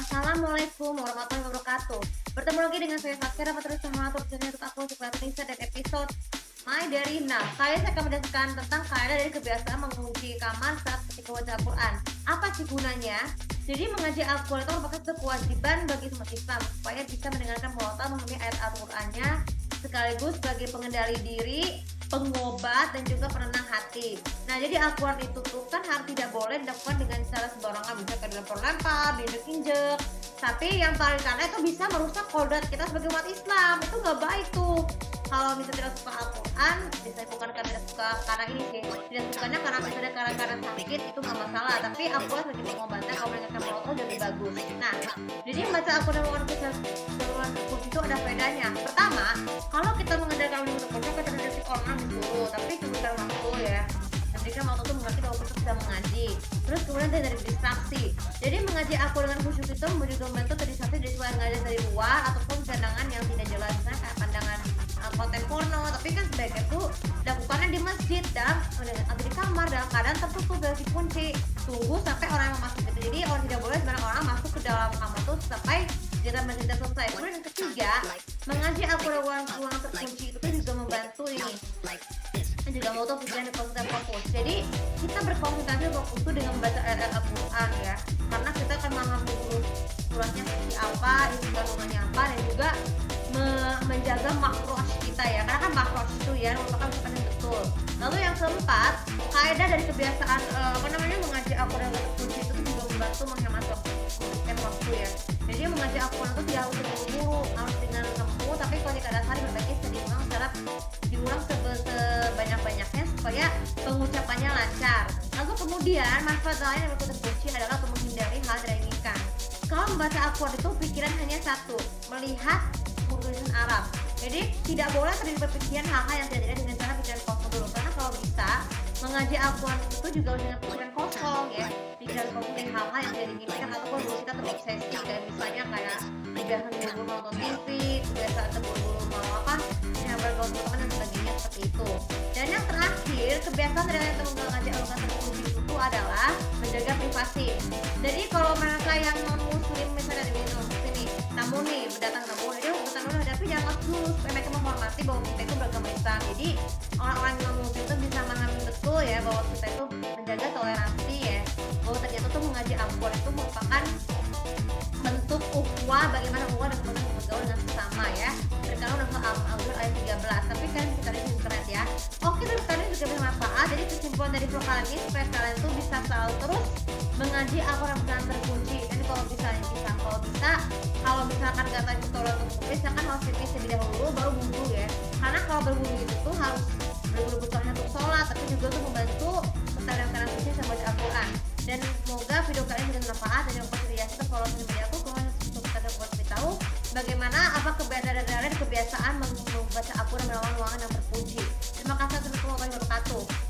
Assalamualaikum warahmatullahi wabarakatuh. Bertemu lagi dengan saya Fatkar, terus mengatur channel untuk aku Sekolah Indonesia dan episode My Dari. Nah, saya akan menjelaskan tentang kaidah dari kebiasaan mengunci kamar saat ketika membaca Al-Quran. Apa sih gunanya? Jadi mengaji Al-Quran itu merupakan kewajiban bagi umat Islam supaya bisa mendengarkan muatan memahami ayat Al-Qurannya sekaligus sebagai pengendali diri, pengobat dan juga penenang hati. Nah, jadi Al-Quran itu tuh kan harus tidak boleh dilakukan dengan cara sembarangan, misalkan dilempar-lempar, diinjek-injek. Tapi yang paling karena itu bisa merusak kodrat kita sebagai umat Islam. Itu nggak baik tuh. Kalau misalnya tidak suka Al-Quran, bisa bukan karena tidak suka karena ini sih, tidak sukanya karena misalnya karena sakit itu nggak masalah. Tapi Al-Quran sebagai pengobatan kalau mendengarkan muatan lebih bagus. Nah, jadi membaca Al-Quran dengan itu ada bedanya. Pertama, kalau kita mengandalkan untuk baca kita dari orang disuruh, tapi kebutuhan waktu ya. Ketika waktu itu mengerti bahwa kita sedang mengaji. Terus kemudian dari distraksi. Jadi mengaji aku dengan khusyuk itu juga membantu terdistraksi dari suara ngaji dari luar ataupun pandangan yang tidak jelas, misalnya kayak pandangan konten porno. Tapi kan sebaiknya itu dilakukannya di masjid dalam atau di kamar dalam keadaan tertutup dan dikunci. Tunggu sampai orang yang masuk itu. Jadi orang tidak boleh sembarang orang masuk ke dalam kamar itu sampai kita masjid selesai. Kemudian yang ketiga, mengaji Al-Quran ruang terkunci itu juga membantu ini juga mau tuh pikiran konsen fokus. Jadi kita berkonsentrasi fokus itu dengan membaca ayat Al-Quran ya, karena kita akan memahami suratnya seperti apa, isi kandungannya apa, dan juga menjaga makros kita ya, karena kan makros itu ya merupakan bukan yang betul. Lalu yang keempat, kaidah dari kebiasaan mengaji Al-Quran terkunci itu juga membantu menghemat waktu ya. Jadi mengaji Al-Quran itu tidak harus terburu-buru, harus dengan tempuh, tapi kalau tidak ada hari berbaiknya bisa diulang sebanyak-banyaknya supaya pengucapannya lancar. Lalu kemudian manfaat lain yang berikut terkunci adalah untuk menghindari hal tidak diinginkan. Kalau membaca Al-Quran itu pikiran hanya satu, melihat tulisan Arab. Jadi tidak boleh terjadi berpikiran hal-hal yang tidak dengan cara pikiran kosong dulu, karena kalau bisa mengaji Al-Quran itu juga dengan pikiran kosong ya, pikiran kosong dari hal-hal yang tidak diinginkan ataupun kita terobsesi kayak misalnya kayak kebiasaan buru-buru nonton TV, kebiasaan terburu-buru mau apa, yang bergaul teman dan sebagainya seperti itu. Dan yang terakhir, kebiasaan dari yang mengaji Al-Quran terkunci itu adalah menjaga privasi. Jadi kalau mereka yang non muslim misalnya di sini tamu nih berdatang tamu, jadi berdatang tapi jangan masuk dulu supaya mereka menghormati bahwa kita itu beragama Islam. Jadi orang-orang non muslim itu bisa memahami betul ya bahwa kita itu menjaga toleransi ya, bahwa ternyata tuh mengaji Al-Quran itu merupakan bentuk ukhuwah, bagaimana ukhuwah dan kemudian bergaul dengan sesama ya, bergaul dengan Al-Quran ayat 13. Tapi kan kita lihat di internet ya. Oke, terus kalian juga bermanfaat. Jadi kesimpulan dari vlog kali ini supaya kalian tuh bisa selalu terus mengaji Al-Quran terkunci. Dan kalau misalkan nggak tahu tutorial untuk misalkan harus tipis terlebih dahulu baru wudhu ya, karena kalau berwudhu itu tuh harus berwudhu bukan hanya untuk sholat tapi juga untuk membantu kesadaran suci sama baca Al-Quran. Dan semoga video kali ini bermanfaat dan yang pasti kita follow media aku kemudian untuk kita dapat tahu bagaimana apa kebiasaan membaca Al-Quran dalam ruangan yang terkunci. Terima kasih warahmatullahi wabarakatuh.